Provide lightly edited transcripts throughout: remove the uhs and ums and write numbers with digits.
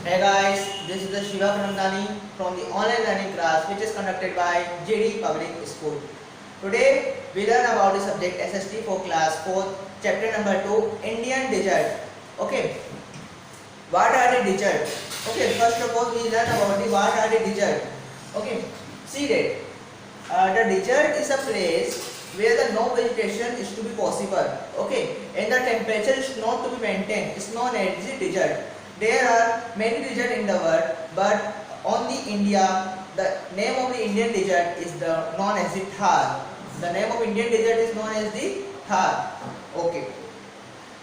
Hey guys, this is the Shiva Pranamdani from the online learning class which is conducted by JD Public School. Today we learn about the subject SST for class 4, chapter number 2, Indian Desert. Okay, what are the desert? Okay, first of all we learn about the what are the desert. Okay, see that the desert is a place where the no vegetation is to be possible. Okay, and the temperature is not to be maintained. It's known as the desert. There are many deserts in the world, but only India, the name of the Indian desert is known as the Thar. The name of Indian desert is known as the Thar. Okay.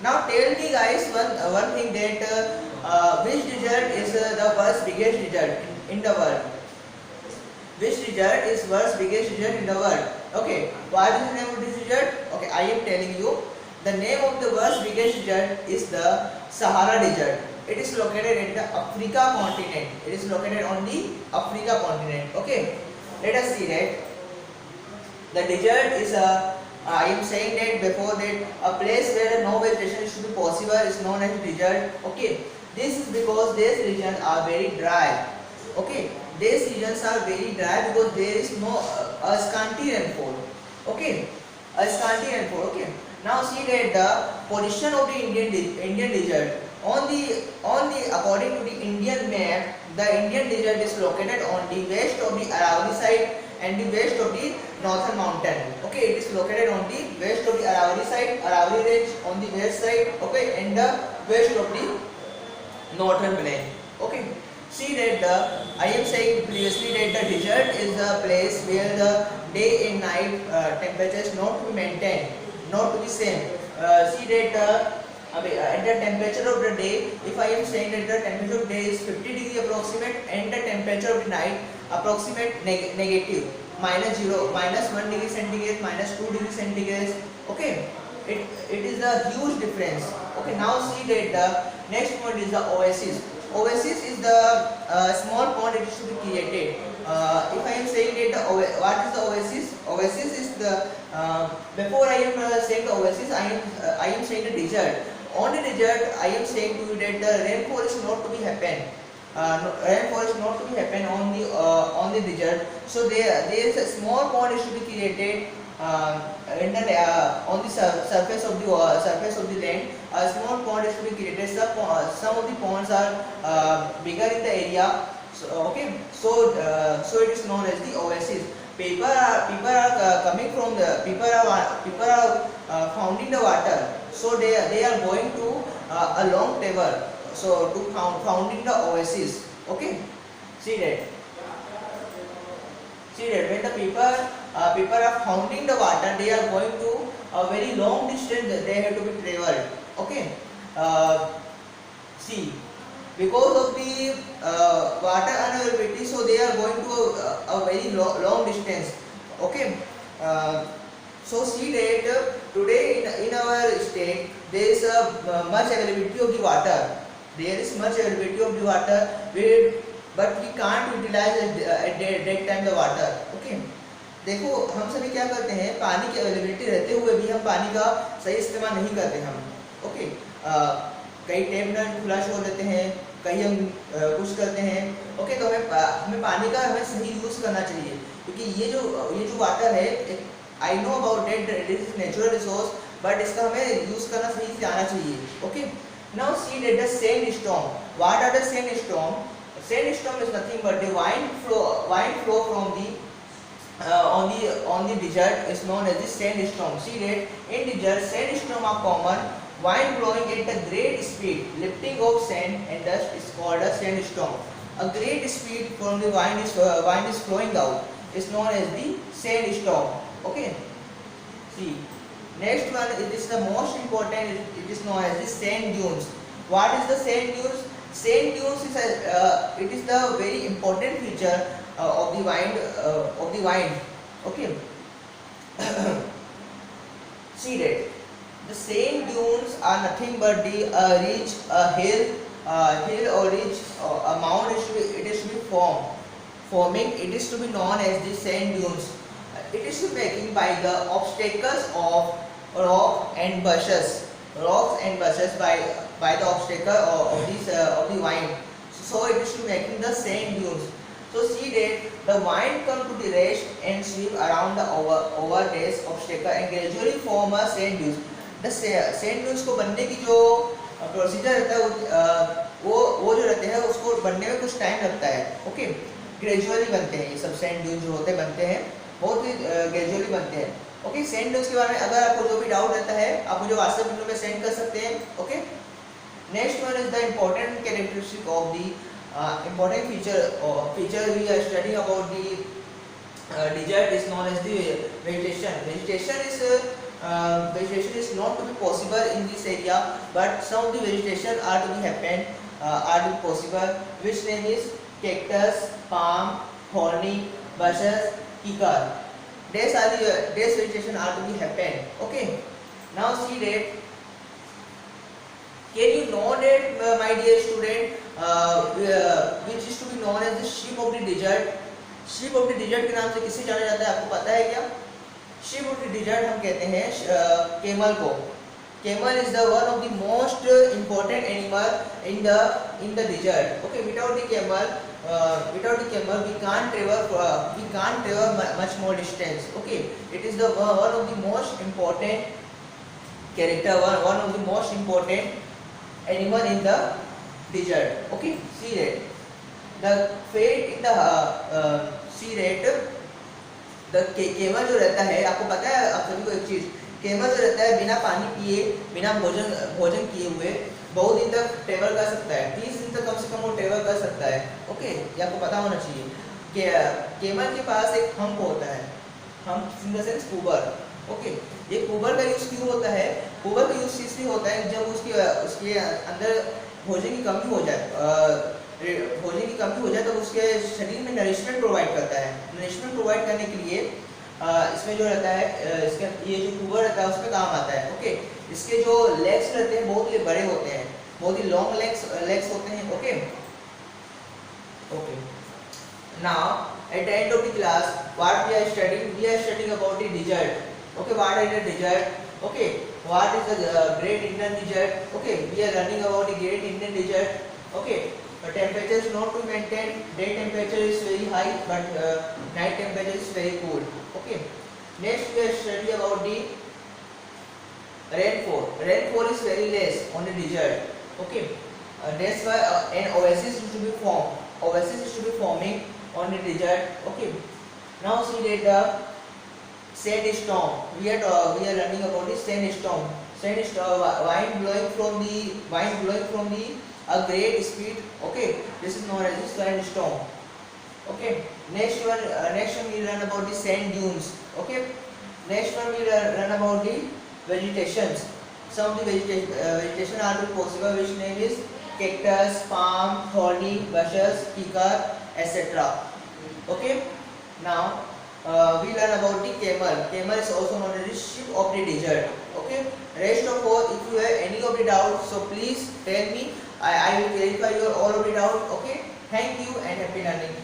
Now tell me guys one thing that which desert is the world's biggest desert in the world? Which desert is world's biggest desert in the world? Okay. What is the name of this desert? Okay, I am telling you. The name of the world's biggest desert is the Sahara Desert. It is located in the Africa continent. It is located on the Africa continent. Okay. Let us see that. The desert is I am saying that before that a place where no vegetation is to be possible is known as desert. Okay. This is because these regions are very dry. Okay. These regions are very dry because there is no a scanty rainfall. Okay. A scanty rainfall. Okay. Now see that the position of the Indian desert. On the according to the Indian map, the Indian desert is located on the west of the Aravalli side and the west of the northern mountain. Okay, it is located on the west of the Aravalli side, Aravalli range on the west side. Okay, and the west of the northern plain. Okay, see that I am saying previously that the desert is the place where the day and night temperature is not to be maintained, not to be same. See that. At the temperature of the day, if I am saying that the temperature of the day is 50 degree approximate and the temperature of the night approximate negative minus 0, minus 1 degree centigrade, minus 2 degree centigrade. Okay, it is a huge difference. Okay, now see that the next point is the oasis. Oasis is the small pond that is to be created. If I am saying that what is the oasis? Oasis is the before I am saying the oasis, I am saying the desert. On the desert, I am saying to you that the rainfall is not to be happen. Rainfall is not to be happen on the desert. So there is a small pond is to be created on the surface of the land. A small pond is to be created. Some of the ponds are bigger in the area. So okay, so it is known as the oasis. People are coming from the people are founding the water. So they are going to a long travel. So to founding the oasis. Okay, see that. See that when the people are founding the water, they are going to a very long distance. They have to be traveled. Okay, see. Because of the water unavailability, so they are going to a very long distance. Okay, so see that today in our state there is much availability of the water. There is much availability of the water, but we can't utilize at that time the water. Okay, देखो हम सभी क्या करते हैं, पानी की availability रहते हुए भी हम पानी का सही इस्तेमाल नहीं करते हम. ओके, कई टैप नल खुला छोड़ देते हैं, कहीं हम कुछ करते हैं. ओके, तो हमें पानी का सही यूज़ करना चाहिए, क्योंकि ये जो वाटर है, I know about that this is natural resource, but इसका हमें यूज़ करना सही से आना चाहिए. Okay, now see that the sandstorm. What are the sandstorm? Sandstorm is nothing but the wind flow from the on the desert is known as the sandstorm. See that in desert sandstorm are common. Wind blowing at a great speed, lifting of sand and dust is called a sandstorm. A great speed from the wind is flowing out is known as the sandstorm. Okay. See, next one, it is the most important. It is known as the sand dunes. What is the sand dunes? Sand dunes is it is the very important feature of the wind. Okay. See that the sand dunes are nothing but the ridge, hill or ridge, a mound. It is to be forming. It is to be known as the sand dunes. It is to be making by the obstacles of rocks and bushes by the obstacle of the wind. so it is to making the sand dunes. So see that the wind come to the rest and sweep around the over this obstacle and gradually form a sand dunes. The sand dunes को बनने की जो procedure रहता है वो जो रहते हैं उसको बनने में कुछ टाइम लगता है. ओके, ग्रेजुअली बनते हैं ये सब सैंड ड्यून जो होते हैं, बनते हैं बहुत ही ग्रेजुअली बनते हैं. ओके, सैंड ड्यून्स के बारे में अगर आपको जो भी डाउट रहता है आप मुझे व्हाट्सएप ग्रुप में सेंड कर सकते हैं. Okay, next one is the important characteristic of the important feature we are studying about the desert is known as the vegetation. Vegetation is not to be possible in this area, but some of the vegetation are to be happen, are to be possible, which name is cactus, palm, thorny, bushes, kikar. These vegetation are to be happen. Okay, now see that. Can you know that, my dear student, which is to be known as the sheep of the desert? Sheep of the desert के नाम से किसे जाना जाता है, आपको पता है क्या? Sheep of the desert हम कहते हैं camel को. Camel is the one of the most important animal in the desert. Okay, without the camel we can't travel much more distance. Okay, it is the one of the most important character, one of the most important animal in the desert. Okay, see that the fate in the see that the camel जो रहता है, आपको पता है आप सभी को एक चीज, camel जो रहता है बिना पानी पिए, बिना भोजन किए हुए बहुत दिन तक ट्रेवल कर सकता है. 30 दिन तक कम से कम वो ट्रेवल कर सकता है. ओके, ये आपको पता होना चाहिए कि केमल के पास एक हम्प होता है. हम्प इन द सेंस कुबर. ओके, ये कुबर का यूज क्यों होता है? कुबर का यूज इसलिए होता है जब उसके अंदर भोजन की कमी हो जाए तो उसके शरीर में नरिशमेंट प्रोवाइड करता है. नरिशमेंट प्रोवाइड करने के लिए इसमें जो रहता है, इसका ये जो कुबर रहता है उसमें काम आता है. ओके, इसके जो लेग्स रहते हैं बहुत ही बड़े होते हैं, बहुत ही लॉन्ग लेग्स होते हैं. Okay, now at the end of the class what we are studying about the desert. Okay, what is the desert? Okay, what is the Great Indian Desert? Okay, we are learning about the Great Indian Desert. Okay, the temperature is not to maintain, day temperature is very high but night temperature is very cool. Okay, next we are studying about the rainfall is very less on the desert. Okay, that's why an oasis is to be forming on the desert. Okay, now see that the sandstorm, we are learning about the sandstorm. Wind blowing from the a great speed. Okay, this is known as the sandstorm. Okay, next one we learn about the sand dunes. Okay, next one we learn about the vegetations. Some of the vegetation are possible, which name is cactus, palm, thorny, bushes, kikar, etc. Okay, now we learn about the camel. Camel is also known as the sheep of the desert. Okay, rest of all, if you have any of the doubts, so please tell me. I will clarify your all of the doubt. Okay, thank you and happy learning.